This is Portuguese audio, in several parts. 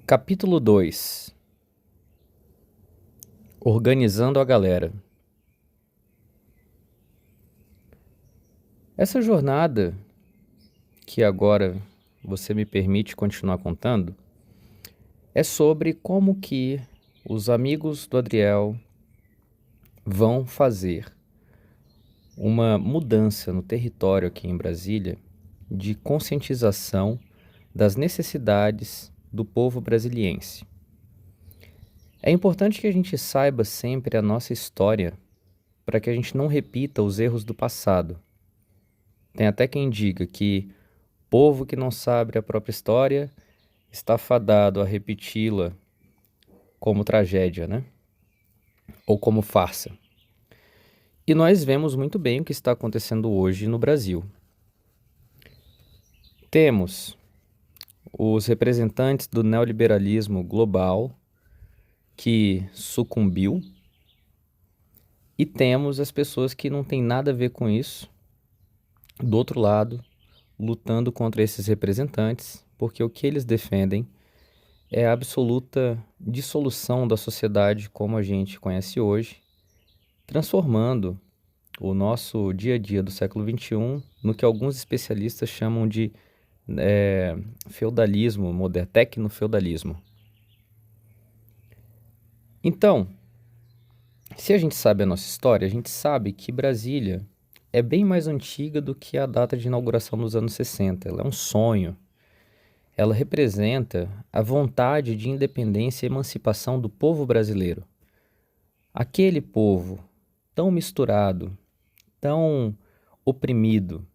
Capítulo 2. Organizando a galera. Essa jornada, que agora você me permite continuar contando, é sobre como que os amigos do Adriel vão fazer uma mudança no território aqui em Brasília de conscientização das necessidades do povo brasiliense. É importante que a gente saiba sempre a nossa história para que a gente não repita os erros do passado. Tem até quem diga que povo que não sabe a própria história está fadado a repeti-la como tragédia, né? Ou como farsa. E nós vemos muito bem o que está acontecendo hoje no Brasil. Temos os representantes do neoliberalismo global que sucumbiu e temos as pessoas que não têm nada a ver com isso, do outro lado, lutando contra esses representantes, porque o que eles defendem é a absoluta dissolução da sociedade como a gente conhece hoje, transformando o nosso dia a dia do século XXI no que alguns especialistas chamam de feudalismo moderno, tecno-feudalismo. Então, se a gente sabe a nossa história, a gente sabe que Brasília é bem mais antiga do que a data de inauguração nos anos 60. Ela é um sonho. Ela representa a vontade de independência e emancipação do povo brasileiro. Aquele povo tão misturado, tão oprimido,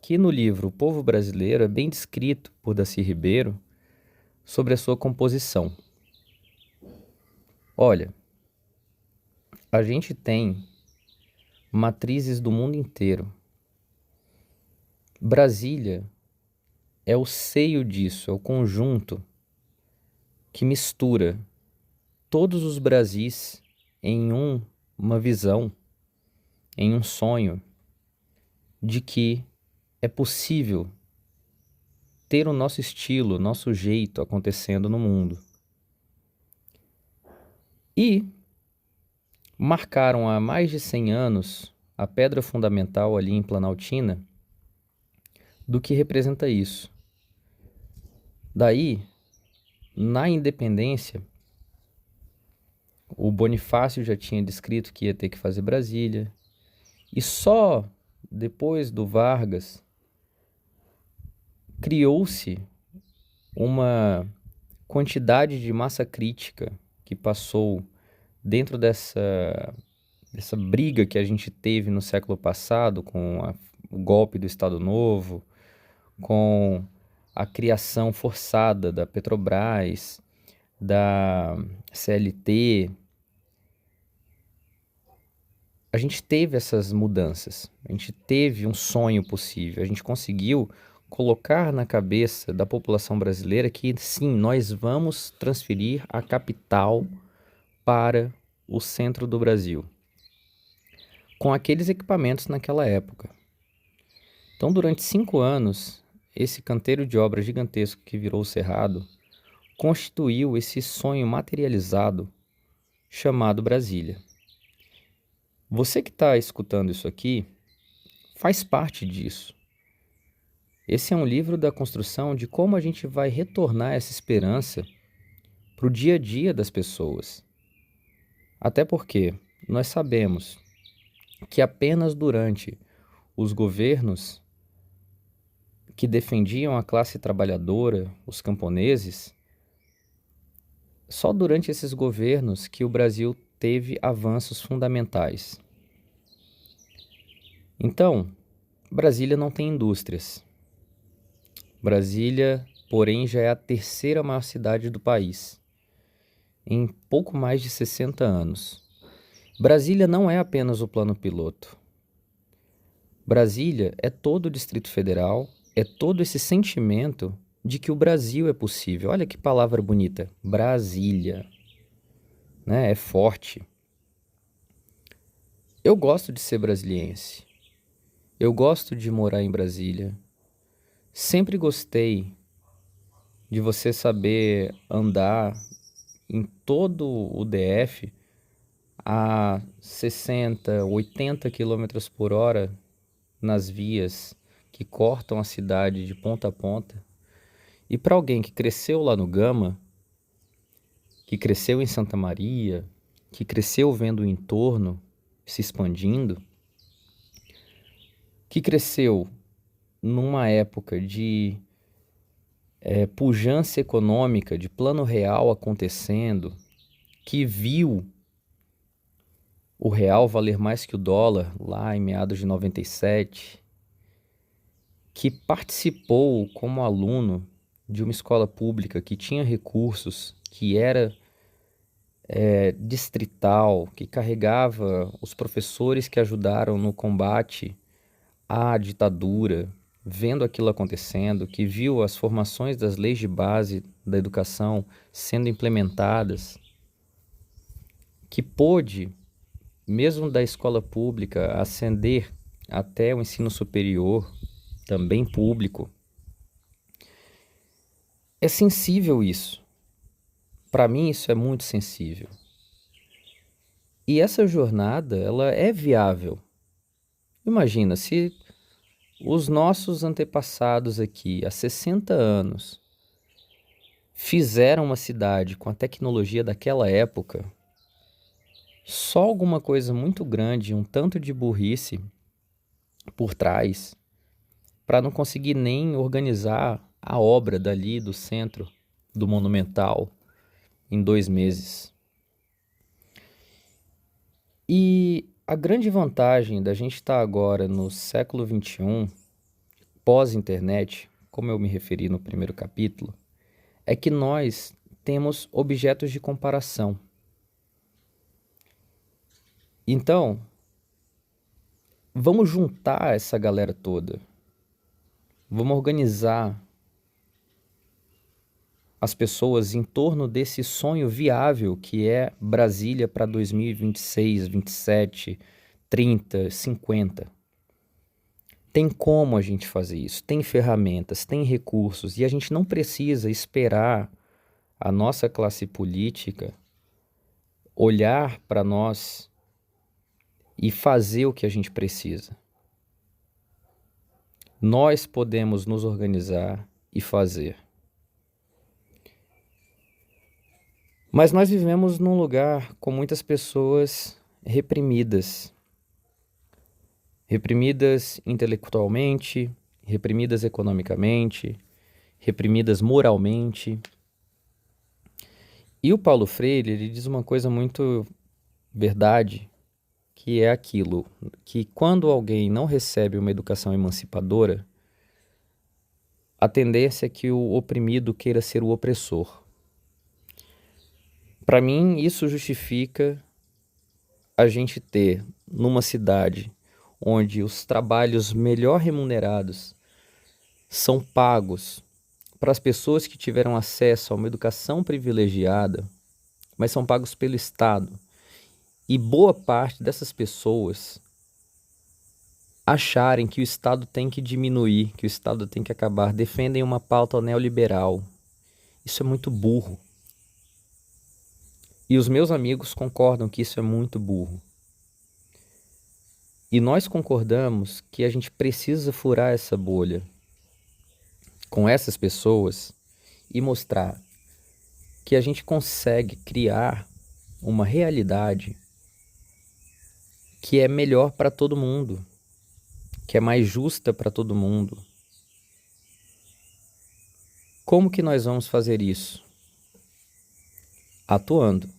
que no livro O Povo Brasileiro é bem descrito por Darcy Ribeiro sobre a sua composição. Olha, a gente tem matrizes do mundo inteiro. Brasília é o seio disso, é o conjunto que mistura todos os Brasis em uma visão, em um sonho de que é possível ter o nosso estilo, o nosso jeito acontecendo no mundo. E marcaram há mais de 100 anos a pedra fundamental ali em Planaltina do que representa isso. Daí, na independência, o Bonifácio já tinha descrito que ia ter que fazer Brasília, e só depois do Vargas criou-se uma quantidade de massa crítica que passou dentro dessa briga que a gente teve no século passado com o golpe do Estado Novo, com a criação forçada da Petrobras, da CLT. A gente teve essas mudanças, a gente teve um sonho possível, a gente conseguiu colocar na cabeça da população brasileira que sim, nós vamos transferir a capital para o centro do Brasil, com aqueles equipamentos naquela época. Então, durante 5 anos, esse canteiro de obra gigantesco que virou o Cerrado constituiu esse sonho materializado chamado Brasília. Você que está escutando isso aqui faz parte disso. Esse é um livro da construção de como a gente vai retornar essa esperança para o dia a dia das pessoas. Até porque nós sabemos que apenas durante os governos que defendiam a classe trabalhadora, os camponeses, só durante esses governos que o Brasil teve avanços fundamentais. Então, Brasília não tem indústrias. Brasília, porém, já é a terceira maior cidade do país, em pouco mais de 60 anos. Brasília não é apenas o plano piloto. Brasília é todo o Distrito Federal, é todo esse sentimento de que o Brasil é possível. Olha que palavra bonita, Brasília, né? É forte. Eu gosto de ser brasiliense. Eu gosto de morar em Brasília. Sempre gostei de você saber andar em todo o DF a 60, 80 quilômetros por hora nas vias que cortam a cidade de ponta a ponta. E para alguém que cresceu lá no Gama, que cresceu em Santa Maria, que cresceu vendo o entorno se expandindo, que cresceu numa época de pujança econômica, de plano real acontecendo, que viu o real valer mais que o dólar lá em meados de 97, que participou como aluno de uma escola pública que tinha recursos, que era distrital, que carregava os professores que ajudaram no combate à ditadura, vendo aquilo acontecendo, que viu as formações das leis de base da educação sendo implementadas, que pôde, mesmo da escola pública, ascender até o ensino superior, também público. É sensível isso. Para mim, isso é muito sensível. E essa jornada, ela é viável. Imagina, se os nossos antepassados aqui, há 60 anos, fizeram uma cidade com a tecnologia daquela época, só alguma coisa muito grande, um tanto de burrice por trás, para não conseguir nem organizar a obra dali do centro do Monumental em 2 meses. E a grande vantagem da gente estar agora no século XXI, pós-internet, como eu me referi no primeiro capítulo, é que nós temos objetos de comparação. Então, vamos juntar essa galera toda. Vamos organizar as pessoas em torno desse sonho viável que é Brasília para 2026, 27, 30, 50. Tem como a gente fazer isso, tem ferramentas, tem recursos, e a gente não precisa esperar a nossa classe política olhar para nós e fazer o que a gente precisa. Nós podemos nos organizar e fazer. Mas nós vivemos num lugar com muitas pessoas reprimidas. Reprimidas intelectualmente, reprimidas economicamente, reprimidas moralmente. E o Paulo Freire, ele diz uma coisa muito verdade, que é aquilo, que quando alguém não recebe uma educação emancipadora, a tendência é que o oprimido queira ser o opressor. Para mim, isso justifica a gente ter, numa cidade onde os trabalhos melhor remunerados são pagos para as pessoas que tiveram acesso a uma educação privilegiada, mas são pagos pelo Estado. E boa parte dessas pessoas acharem que o Estado tem que diminuir, que o Estado tem que acabar, defendem uma pauta neoliberal. Isso é muito burro. E os meus amigos concordam que isso é muito burro. E nós concordamos que a gente precisa furar essa bolha com essas pessoas e mostrar que a gente consegue criar uma realidade que é melhor para todo mundo, que é mais justa para todo mundo. Como que nós vamos fazer isso? Atuando.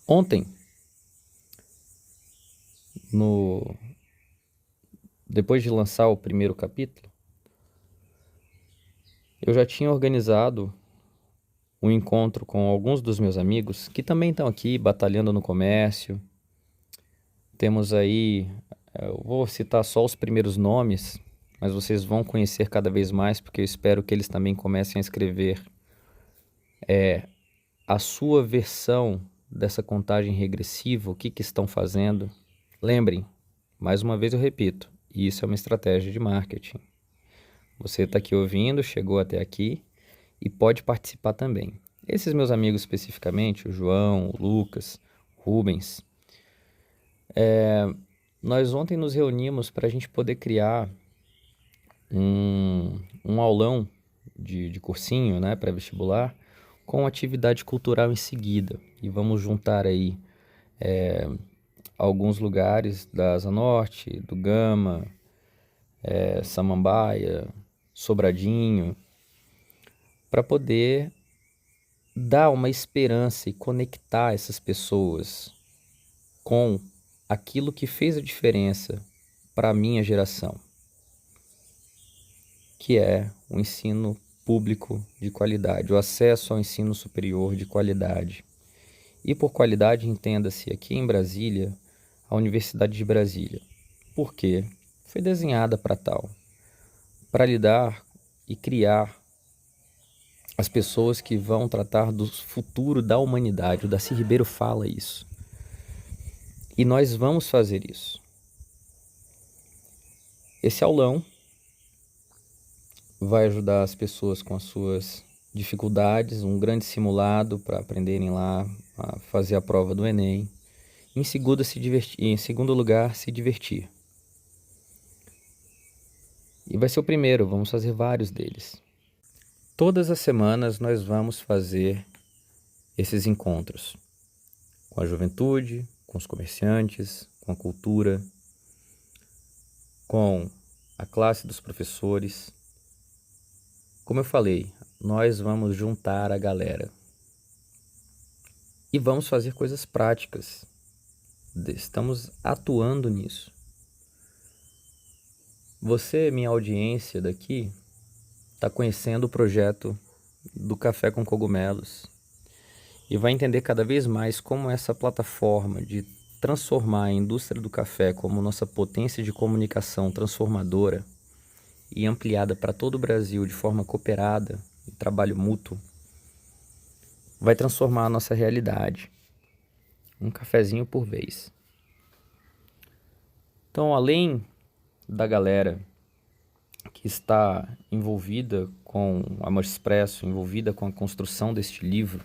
Ontem, depois de lançar o primeiro capítulo, eu já tinha organizado um encontro com alguns dos meus amigos que também estão aqui batalhando no comércio. Temos aí, eu vou citar só os primeiros nomes, mas vocês vão conhecer cada vez mais, porque eu espero que eles também comecem a escrever a sua versão dessa contagem regressiva, o que estão fazendo. Lembrem, mais uma vez eu repito, isso é uma estratégia de marketing. Você está aqui ouvindo, chegou até aqui e pode participar também. Esses meus amigos especificamente, o João, o Lucas, o Rubens, nós ontem nos reunimos para a gente poder criar um aulão de cursinho, né, pré-vestibular, com atividade cultural em seguida. E vamos juntar aí alguns lugares da Asa Norte, do Gama, Samambaia, Sobradinho, para poder dar uma esperança e conectar essas pessoas com aquilo que fez a diferença para a minha geração, que é o ensino público de qualidade, o acesso ao ensino superior de qualidade. E por qualidade entenda-se aqui em Brasília, a Universidade de Brasília. Por quê? Foi desenhada para tal, para lidar e criar as pessoas que vão tratar do futuro da humanidade. O Darcy Ribeiro fala isso. E nós vamos fazer isso. Esse aulão vai ajudar as pessoas com as suas dificuldades, um grande simulado para aprenderem lá a fazer a prova do Enem. Em segundo lugar, se divertir. E vai ser o primeiro, vamos fazer vários deles. Todas as semanas nós vamos fazer esses encontros com a juventude, com os comerciantes, com a cultura, com a classe dos professores. Como eu falei, nós vamos juntar a galera e vamos fazer coisas práticas. Estamos atuando nisso. Você, minha audiência daqui, está conhecendo o projeto do Café com Cogumelos e vai entender cada vez mais como essa plataforma de transformar a indústria do café como nossa potência de comunicação transformadora e ampliada para todo o Brasil de forma cooperada e trabalho mútuo, vai transformar a nossa realidade. Um cafezinho por vez. Então, além da galera que está envolvida com a Amor Expresso, envolvida com a construção deste livro,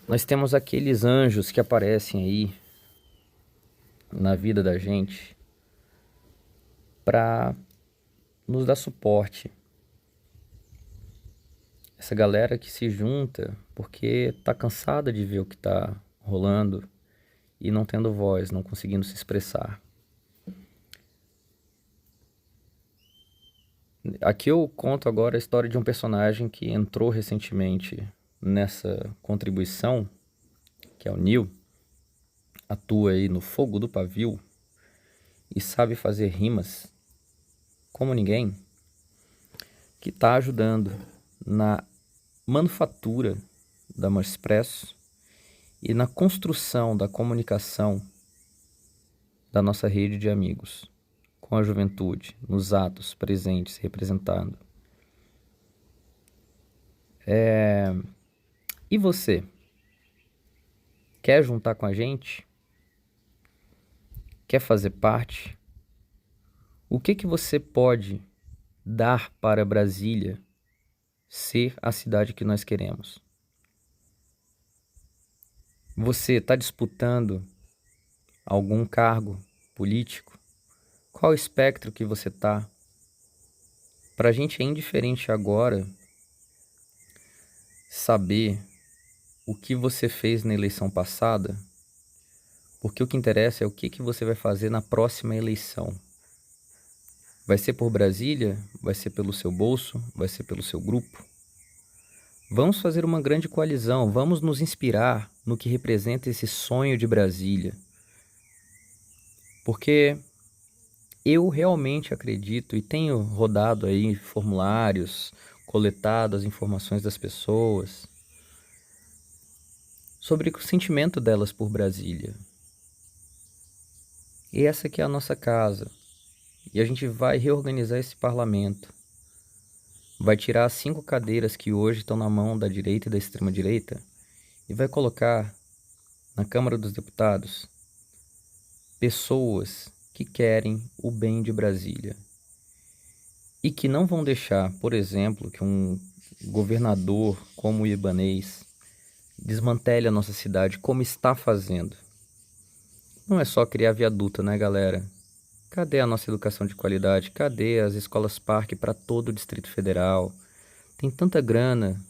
nós temos aqueles anjos que aparecem aí na vida da gente para nos dar suporte. Essa galera que se junta porque está cansada de ver o que está rolando e não tendo voz, não conseguindo se expressar. Aqui eu conto agora a história de um personagem que entrou recentemente nessa contribuição, que é o Neil, atua aí no Fogo do Pavio e sabe fazer rimas como ninguém, que está ajudando na manufatura da Amor Expresso e na construção da comunicação da nossa rede de amigos, com a juventude, nos atos presentes, representando. E você? Quer juntar com a gente? Quer fazer parte? O que você pode dar para Brasília ser a cidade que nós queremos? Você está disputando algum cargo político? Qual espectro que você está? Para a gente é indiferente agora saber o que você fez na eleição passada, porque o que interessa é o que você vai fazer na próxima eleição. Vai ser por Brasília? Vai ser pelo seu bolso? Vai ser pelo seu grupo? Vamos fazer uma grande coalizão, vamos nos inspirar no que representa esse sonho de Brasília. Porque eu realmente acredito e tenho rodado aí formulários, coletado as informações das pessoas sobre o sentimento delas por Brasília. E essa aqui é a nossa casa. E a gente vai reorganizar esse parlamento. Vai tirar as 5 cadeiras que hoje estão na mão da direita e da extrema-direita e vai colocar na Câmara dos Deputados pessoas que querem o bem de Brasília. e que não vão deixar, por exemplo, que um governador como o Ibanez desmantele a nossa cidade como está fazendo. Não é só criar viaduto, né, galera? Cadê a nossa educação de qualidade? Cadê as escolas parque para todo o Distrito Federal? Tem tanta grana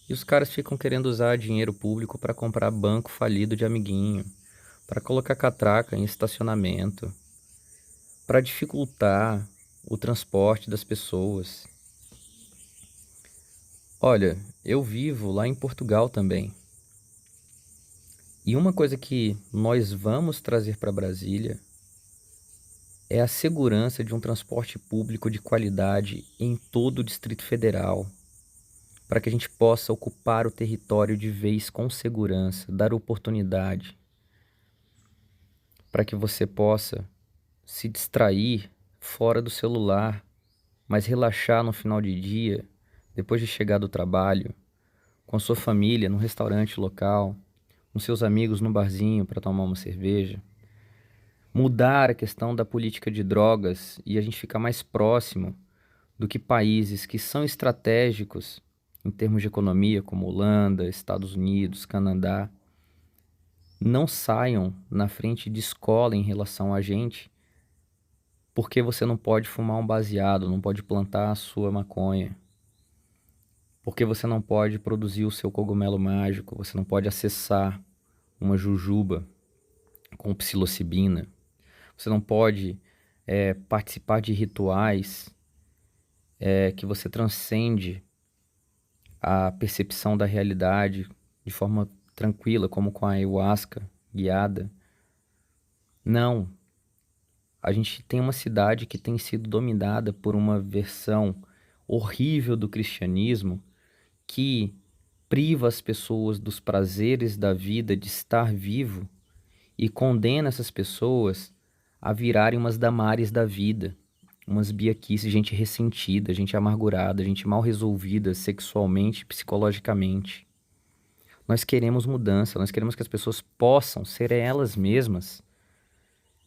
e os caras ficam querendo usar dinheiro público para comprar banco falido de amiguinho, para colocar catraca em estacionamento, para dificultar o transporte das pessoas. Olha, eu vivo lá em Portugal também. E uma coisa que nós vamos trazer para Brasília é a segurança de um transporte público de qualidade em todo o Distrito Federal, para que a gente possa ocupar o território de vez com segurança, dar oportunidade, para que você possa se distrair fora do celular, mas relaxar no final de dia, depois de chegar do trabalho, com a sua família no restaurante local, com seus amigos no barzinho para tomar uma cerveja. Mudar a questão da política de drogas e a gente ficar mais próximo do que países que são estratégicos em termos de economia, como Holanda, Estados Unidos, Canadá, não saiam na frente de escola em relação a gente, porque você não pode fumar um baseado, não pode plantar a sua maconha, porque você não pode produzir o seu cogumelo mágico, você não pode acessar uma jujuba com psilocibina, você não pode participar de rituais que você transcende a percepção da realidade de forma tranquila, como com a ayahuasca guiada. Não. A gente tem uma cidade que tem sido dominada por uma versão horrível do cristianismo que priva as pessoas dos prazeres da vida, de estar vivo, e condena essas pessoas a virarem umas Damares da vida, umas Biaquice, gente ressentida, gente amargurada, gente mal resolvida sexualmente e psicologicamente. Nós queremos mudança, nós queremos que as pessoas possam ser elas mesmas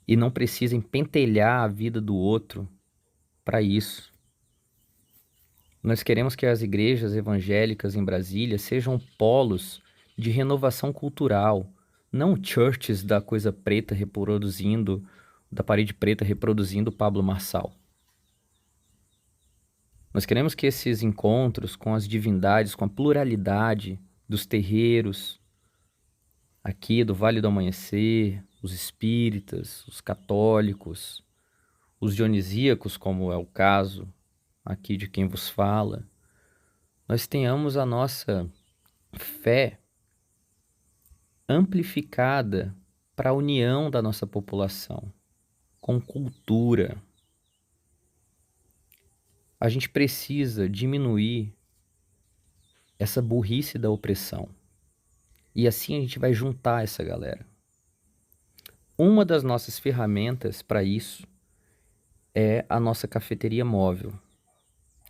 e não precisem pentelhar a vida do outro para isso. Nós queremos que as igrejas evangélicas em Brasília sejam polos de renovação cultural, não churches da coisa preta reproduzindo, da parede preta reproduzindo Pablo Marçal. Nós queremos que esses encontros com as divindades, com a pluralidade dos terreiros aqui do Vale do Amanhecer, os espíritas, os católicos, os dionisíacos, como é o caso aqui de quem vos fala, nós tenhamos a nossa fé amplificada para a união da nossa população, com cultura. A gente precisa diminuir essa burrice da opressão. E assim a gente vai juntar essa galera. Uma das nossas ferramentas para isso é a nossa cafeteria móvel.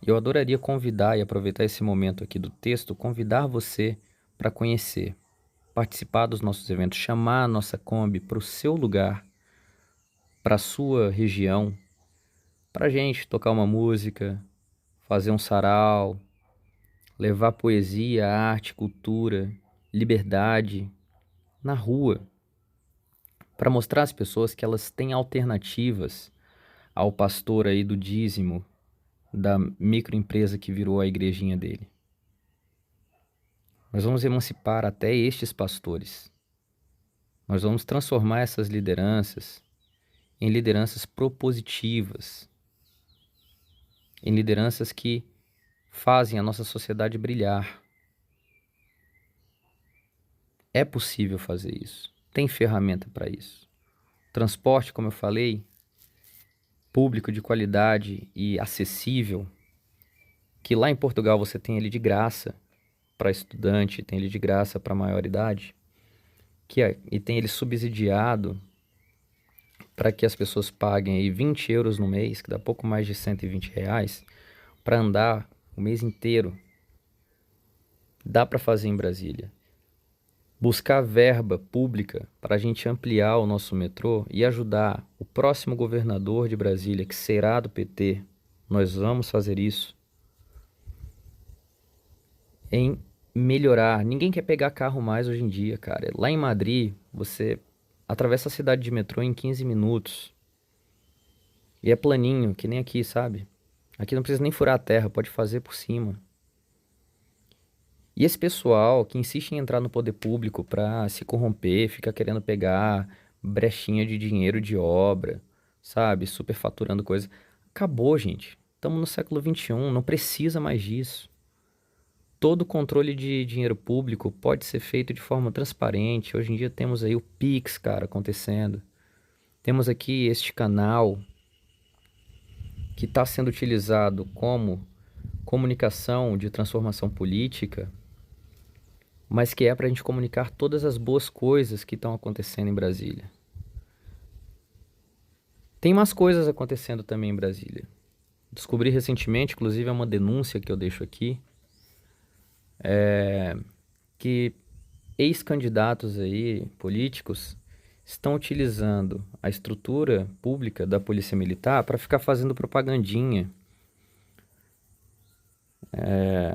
Eu adoraria convidar e aproveitar esse momento aqui do texto, convidar você para conhecer, participar dos nossos eventos, chamar a nossa Kombi para o seu lugar, para a sua região, para a gente tocar uma música, fazer um sarau, levar poesia, arte, cultura, liberdade na rua, para mostrar às pessoas que elas têm alternativas ao pastor aí do dízimo, da microempresa que virou a igrejinha dele. Nós vamos emancipar até estes pastores. Nós vamos transformar essas lideranças em lideranças propositivas, em lideranças que fazem a nossa sociedade brilhar. É possível fazer isso. Tem ferramenta para isso. Transporte, como eu falei, público de qualidade e acessível, que lá em Portugal você tem ele de graça para estudante, tem ele de graça para maior idade, e tem ele subsidiado para que as pessoas paguem aí 20 euros no mês, que dá pouco mais de 120 reais, para andar o mês inteiro. Dá para fazer em Brasília. Buscar verba pública para a gente ampliar o nosso metrô e ajudar o próximo governador de Brasília, que será do PT, nós vamos fazer isso em melhorar. Ninguém quer pegar carro mais hoje em dia, cara. Lá em Madrid, você atravessa a cidade de metrô em 15 minutos. E é planinho, que nem aqui, sabe? Aqui não precisa nem furar a terra, pode fazer por cima. E esse pessoal que insiste em entrar no poder público pra se corromper, fica querendo pegar brechinha de dinheiro de obra, sabe? Superfaturando coisa. Acabou, gente. Estamos no século XXI, não precisa mais disso. Todo controle de dinheiro público pode ser feito de forma transparente. Hoje em dia temos aí o Pix, cara, acontecendo. Temos aqui este canal que está sendo utilizado como comunicação de transformação política, mas que é para a gente comunicar todas as boas coisas que estão acontecendo em Brasília. Tem mais coisas acontecendo também em Brasília. Descobri recentemente, inclusive é uma denúncia que eu deixo aqui, que ex-candidatos aí, políticos, estão utilizando a estrutura pública da Polícia Militar para ficar fazendo propagandinha.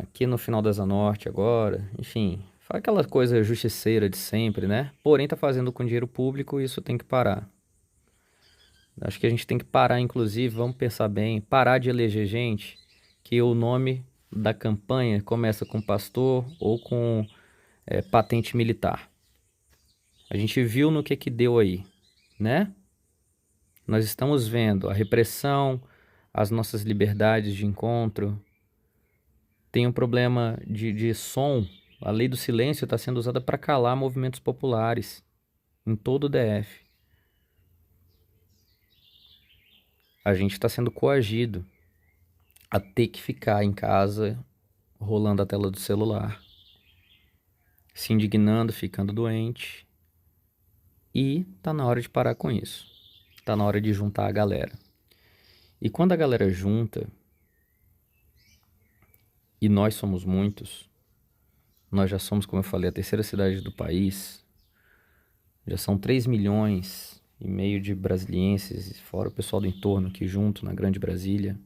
Aqui no final da Asa Norte agora, enfim, faz aquela coisa justiceira de sempre, né? Porém, tá fazendo com dinheiro público e isso tem que parar. Acho que a gente tem que parar, inclusive, vamos pensar bem, parar de eleger gente que o nome da campanha começa com pastor ou com patente militar. A gente viu no que deu aí, né? Nós estamos vendo a repressão, as nossas liberdades de encontro. Tem um problema de som. A lei do silêncio está sendo usada para calar movimentos populares em todo o DF. A gente está sendo coagido a ter que ficar em casa rolando a tela do celular, se indignando, ficando doente. E tá na hora de parar com isso. Tá na hora de juntar a galera. E quando a galera junta, e nós somos muitos, nós já somos, como eu falei, a terceira cidade do país, já são 3,5 milhões de brasilienses, fora o pessoal do entorno aqui junto, na grande Brasília,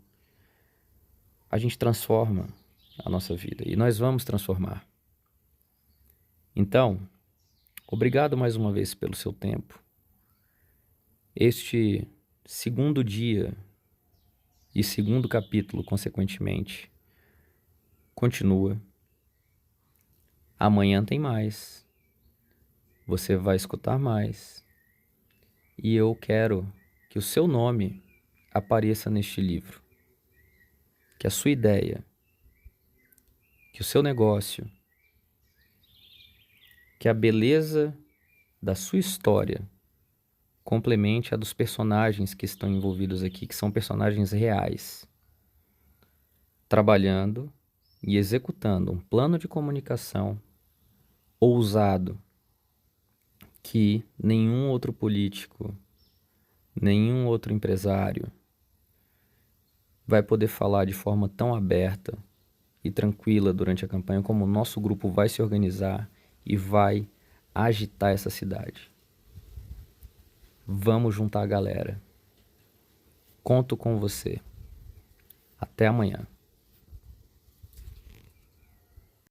a gente transforma a nossa vida, e nós vamos transformar. Então, obrigado mais uma vez pelo seu tempo. Este segundo dia e segundo capítulo, consequentemente, continua. Amanhã tem mais. Você vai escutar mais. E eu quero que o seu nome apareça neste livro. Que a sua ideia, que o seu negócio, que a beleza da sua história complemente a dos personagens que estão envolvidos aqui, que são personagens reais, trabalhando e executando um plano de comunicação ousado que nenhum outro político, nenhum outro empresário vai poder falar de forma tão aberta e tranquila durante a campanha como o nosso grupo vai se organizar e vai agitar essa cidade. Vamos juntar a galera. Conto com você. Até amanhã.